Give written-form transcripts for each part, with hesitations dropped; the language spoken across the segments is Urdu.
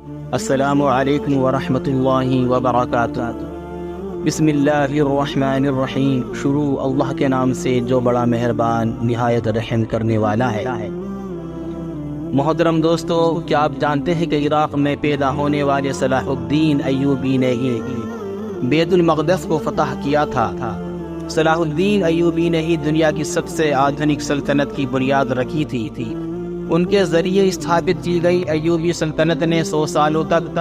السلام علیکم ورحمۃ اللہ وبرکاتہ۔ بسم اللہ الرحمن الرحیم۔ شروع اللہ کے نام سے جو بڑا مہربان نہایت رحم کرنے والا ہے۔ محترم دوستو، کیا آپ جانتے ہیں کہ عراق میں پیدا ہونے والے صلاح الدین ایوبی نے ہی بیت المقدس کو فتح کیا تھا۔ صلاح الدین ایوبی نے ہی دنیا کی سب سے آدھنک سلطنت کی بنیاد رکھی تھی۔ ان کے ذریعے استھاپت کی گئی ایوبی سلطنت نے 100 سالوں تک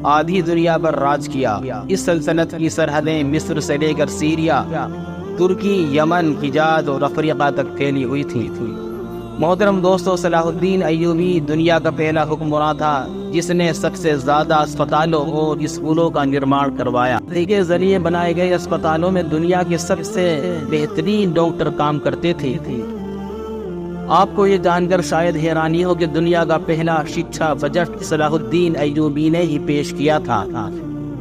آدھی دنیا پر راج کیا۔ اس سلطنت کی سرحدیں مصر سے لے کر سیریا، ترکی، یمن، حجاز اور افریقہ تک پھیلی ہوئی تھی۔ محترم دوستو، صلاح الدین ایوبی دنیا کا پہلا حکمراں تھا جس نے سب سے زیادہ اسپتالوں اور اسکولوں کا نرمان کروایا۔ ان کے ذریعے بنائے گئے اسپتالوں میں دنیا کے سب سے بہترین ڈاکٹر کام کرتے تھے۔ آپ کو یہ جان کر شاید حیرانی ہو کہ دنیا کا پہلا شکشا بجٹ صلاح الدین ایوبی نے ہی پیش کیا تھا۔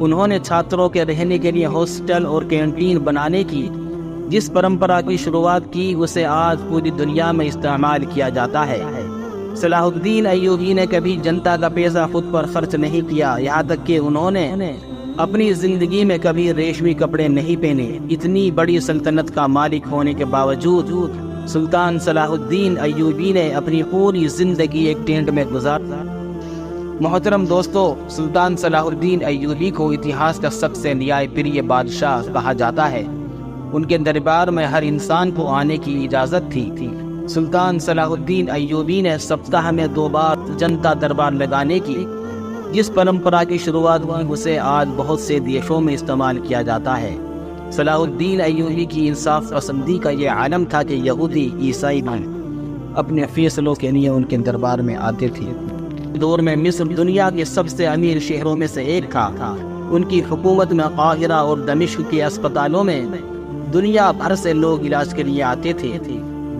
انہوں نے چھاتروں کے رہنے کے لیے ہاسٹل اور کینٹین بنانے کی جس پرمپرا کی شروعات کی اسے آج پوری دنیا میں استعمال کیا جاتا ہے۔ صلاح الدین ایوبی نے کبھی جنتا کا پیسہ خود پر خرچ نہیں کیا، یہاں تک کہ انہوں نے اپنی زندگی میں کبھی ریشمی کپڑے نہیں پہنے۔ اتنی بڑی سلطنت کا مالک ہونے کے باوجود سلطان صلاح الدین ایوبی نے اپنی پوری زندگی ایک ٹینٹ میں گزارا۔ محترم دوستو، سلطان صلاح الدین ایوبی کو اتہاس کا سب سے نیائے پریہ بادشاہ کہا جاتا ہے۔ ان کے دربار میں ہر انسان کو آنے کی اجازت تھی۔ سلطان صلاح الدین ایوبی نے سپتاہ میں 2 بار جنتا دربار لگانے کی جس پرمپرا کی شروعات ہوئی اسے آج بہت سے دیشوں میں استعمال کیا جاتا ہے۔ صلاح الدین ایوبی کی انصاف پسندی کا یہ عالم تھا کہ یہودی عیسائی بھی اپنے فیصلوں کے لیے ان کے دربار میں آتے تھے۔ دور میں مصر دنیا کے سب سے امیر شہروں میں سے ایک تھا۔ ان کی حکومت میں قاہرہ اور دمشق کے اسپتالوں میں دنیا بھر سے لوگ علاج کے لیے آتے تھے۔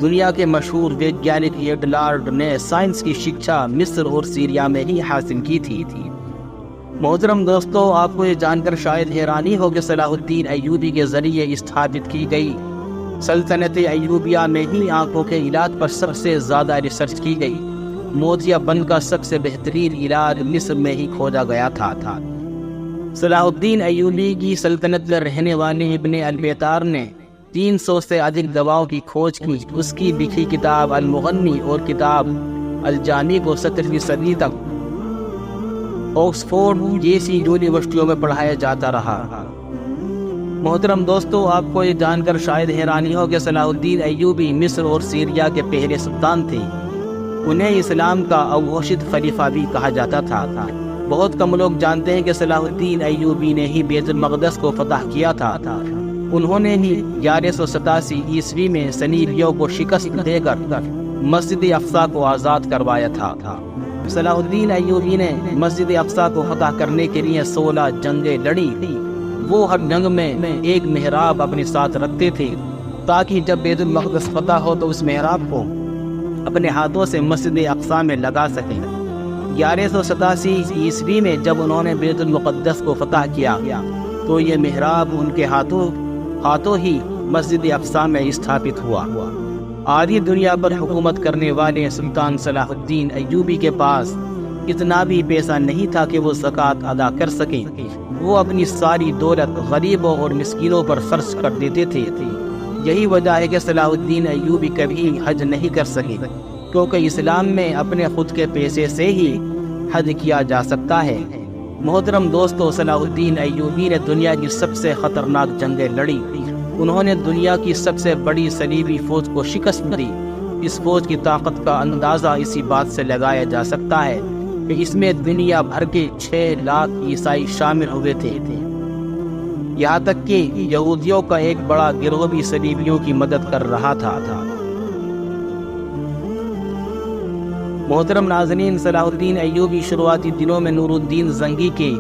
دنیا کے مشہور ویگیانک ایڈلارڈ نے سائنس کی شکشا مصر اور سیریا میں ہی حاصل کی تھی۔ محترم دوستو، آپ کو یہ جان کر شاید حیرانی ہو کہ صلاح الدین ایوبی کے ذریعے استھاپت کی گئی سلطنت ایوبیہ میں ہی آنکھوں کے علاج پر سب سے زیادہ ریسرچ کی گئی۔ موتیا بند کا سب سے بہترین علاج مصر میں ہی کھوجا گیا تھا۔ صلاح الدین ایوبی کی سلطنت میں رہنے والے ابن البیتار نے 300 سے ادھک دواؤں کی کھوج کی۔ اس کی لکھی کتاب المغنی اور کتاب الجامی کو 17ویں صدی تک آکسفورڈ جیسی یونیورسٹیوں میں پڑھایا جاتا رہا۔ محترم دوستو، آپ کو یہ جان کر شاید حیرانی ہو کہ صلاح الدین ایوبی مصر اور سیریا کے پہلے سلطان تھے۔ انہیں اسلام کا اوحشت خلیفہ بھی کہا جاتا تھا۔ بہت کم لوگ جانتے ہیں کہ صلاح الدین ایوبی نے ہی بیت المقدس کو فتح کیا تھا۔ انہوں نے ہی 1187 عیسوی میں صلیبیوں کو شکست دے کر مسجد اقصی کو آزاد کروایا تھا۔ صلاح الدین ایوبی نے مسجد اقصی کو فتح کرنے کے لیے 16 جنگیں لڑی۔ وہ ہر جنگ میں ایک محراب اپنے ساتھ رکھتے تھے تاکہ جب بیت المقدس فتح ہو تو اس محراب کو اپنے ہاتھوں سے مسجد اقصی میں لگا سکیں۔ 1187 عیسوی میں جب انہوں نے بیت المقدس کو فتح کیا تو یہ محراب ان کے ہاتھوں ہی مسجد اقصی میں استھاپت ہوا۔ آدھی دنیا پر حکومت کرنے والے سلطان صلاح الدین ایوبی کے پاس اتنا بھی پیسہ نہیں تھا کہ وہ زکوٰۃ ادا کر سکیں۔ وہ اپنی ساری دولت غریبوں اور مسکینوں پر خرچ کر دیتے تھے۔ یہی وجہ ہے کہ صلاح الدین ایوبی کبھی حج نہیں کر سکے، کیونکہ اسلام میں اپنے خود کے پیسے سے ہی حج کیا جا سکتا ہے۔ محترم دوستو، صلاح الدین ایوبی نے دنیا کی سب سے خطرناک جنگیں لڑی۔ انہوں نے دنیا کی سب سے بڑی صلیبی فوج کو شکست دی۔ اس فوج کی طاقت کا اندازہ اسی بات سے لگایا جا سکتا ہے کہ اس میں دنیا بھر کے 6 لاکھ عیسائی شامل ہوئے تھے۔ یہاں تک کہ یہودیوں کا ایک بڑا گروہ بھی صلیبیوں کی مدد کر رہا تھا۔ محترم ناظرین، صلاح الدین ایوبی شروعاتی دنوں میں نور الدین زنگی کے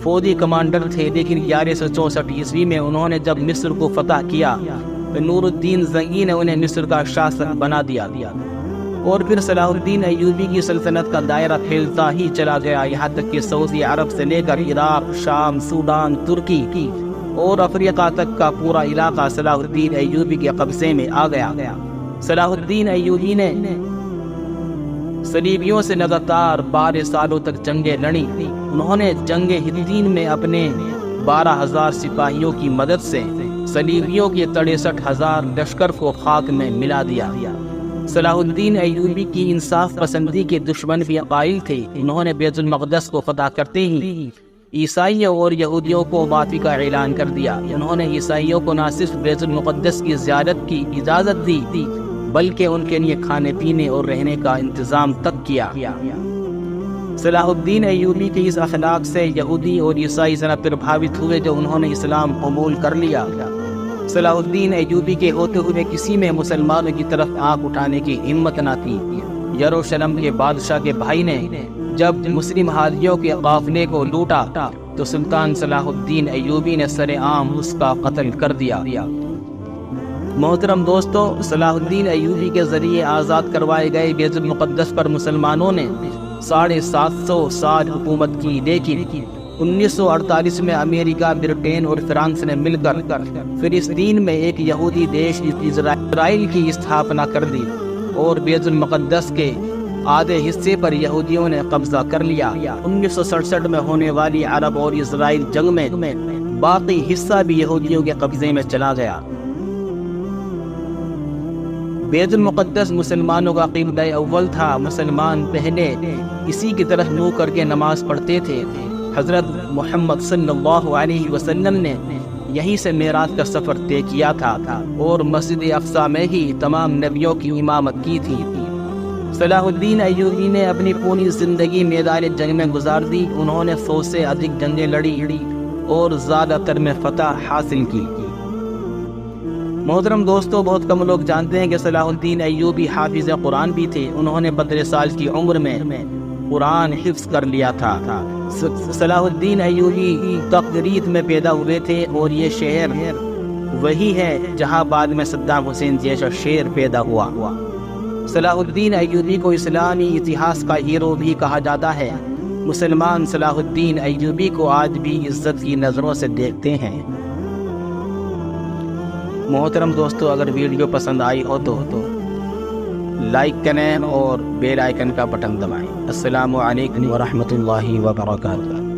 فوجی کمانڈر تھے، لیکن 1164 عیسوی میں انہوں نے جب مصر کو فتح کیا تو نور الدین زنگی نے انہیں مصر کا شاسک بنا دیا اور پھر صلاح الدین ایوبی کی سلطنت کا دائرہ پھیلتا ہی چلا گیا، یہاں تک کہ سعودی عرب سے لے کر عراق، شام، سوڈان، ترکی اور افریقہ تک کا پورا علاقہ صلاح الدین ایوبی کے قبضے میں آ گیا۔ صلاح الدین ایوبی نے صلیبیوں سے لگاتار 12 سالوں تک جنگیں لڑی۔ انہوں نے جنگ حطین میں اپنے 12,000 سپاہیوں کی مدد سے صلیبیوں کے 63,000 لشکر کو خاک میں ملا دیا۔ صلاح الدین ایوبی کی انصاف پسندی کے دشمن بھی قائل تھے۔ انہوں نے بیت المقدس کو فتح کرتے ہی عیسائیوں اور یہودیوں کو معافی کا اعلان کر دیا۔ انہوں نے عیسائیوں کو نہ صرف بیت المقدس کی زیارت کی اجازت دی بلکہ ان کے لیے کھانے پینے اور رہنے کا انتظام تک کیا۔ صلاح الدین ایوبی کے اس اخلاق سے یہودی اور عیسائی ذرا پربھاوت ہوئے جو انہوں نے اسلام قبول کر لیا۔ صلاح الدین ایوبی کے ہوتے ہوئے کسی میں مسلمانوں کی طرف آنکھ اٹھانے کی ہمت نہ تھی۔ یروشلم کے بادشاہ کے بھائی نے جب مسلم حاجیوں کے قافلے کو لوٹا تو سلطان صلاح الدین ایوبی نے سر عام اس کا قتل کر دیا۔ محترم دوستو، صلاح الدین ایوبی کے ذریعے آزاد کروائے گئے بیت المقدس پر مسلمانوں نے 750 سال حکومت کی، لیکن 1948 میں امریکہ، برطین اور فرانس نے مل کر فلسطین میں ایک یہودی دیش اسرائیل کی استھاپنا کر دی اور بیت المقدس کے آدھے حصے پر یہودیوں نے قبضہ کر لیا۔ 1967 میں ہونے والی عرب اور اسرائیل جنگ میں باقی حصہ بھی یہودیوں کے قبضے میں چلا گیا۔ بیت المقدس مسلمانوں کا قبلہ اول تھا۔ مسلمان پہلے اسی کی طرف منہ کر کے نماز پڑھتے تھے۔ حضرت محمد صلی اللہ علیہ وسلم نے یہیں سے معراج کا سفر طے کیا تھا اور مسجد اقصی میں ہی تمام نبیوں کی امامت کی تھی۔ صلاح الدین ایوبی نے اپنی پوری زندگی میدان جنگ میں گزار دی۔ انہوں نے 100 سے ادھک جنگیں لڑی اور زیادہ تر میں فتح حاصل کی۔ محترم دوستو، بہت کم لوگ جانتے ہیں کہ صلاح الدین ایوبی حافظ قرآن بھی تھے۔ انہوں نے 15 سال کی عمر میں قرآن حفظ کر لیا تھا۔ صلاح الدین ایوبی تقریت میں پیدا ہوئے تھے اور یہ شہر وہی ہے جہاں بعد میں صدام حسین جیسا شیر پیدا ہوا۔ صلاح الدین ایوبی کو اسلامی اتہاس کا ہیرو بھی کہا جاتا ہے۔ مسلمان صلاح الدین ایوبی کو آج بھی عزت کی نظروں سے دیکھتے ہیں۔ محترم دوستو، اگر ویڈیو پسند آئی ہو تو لائک کریں اور بیل آئیکن کا بٹن دبائیں۔ السلام علیکم ورحمۃ اللہ وبرکاتہ۔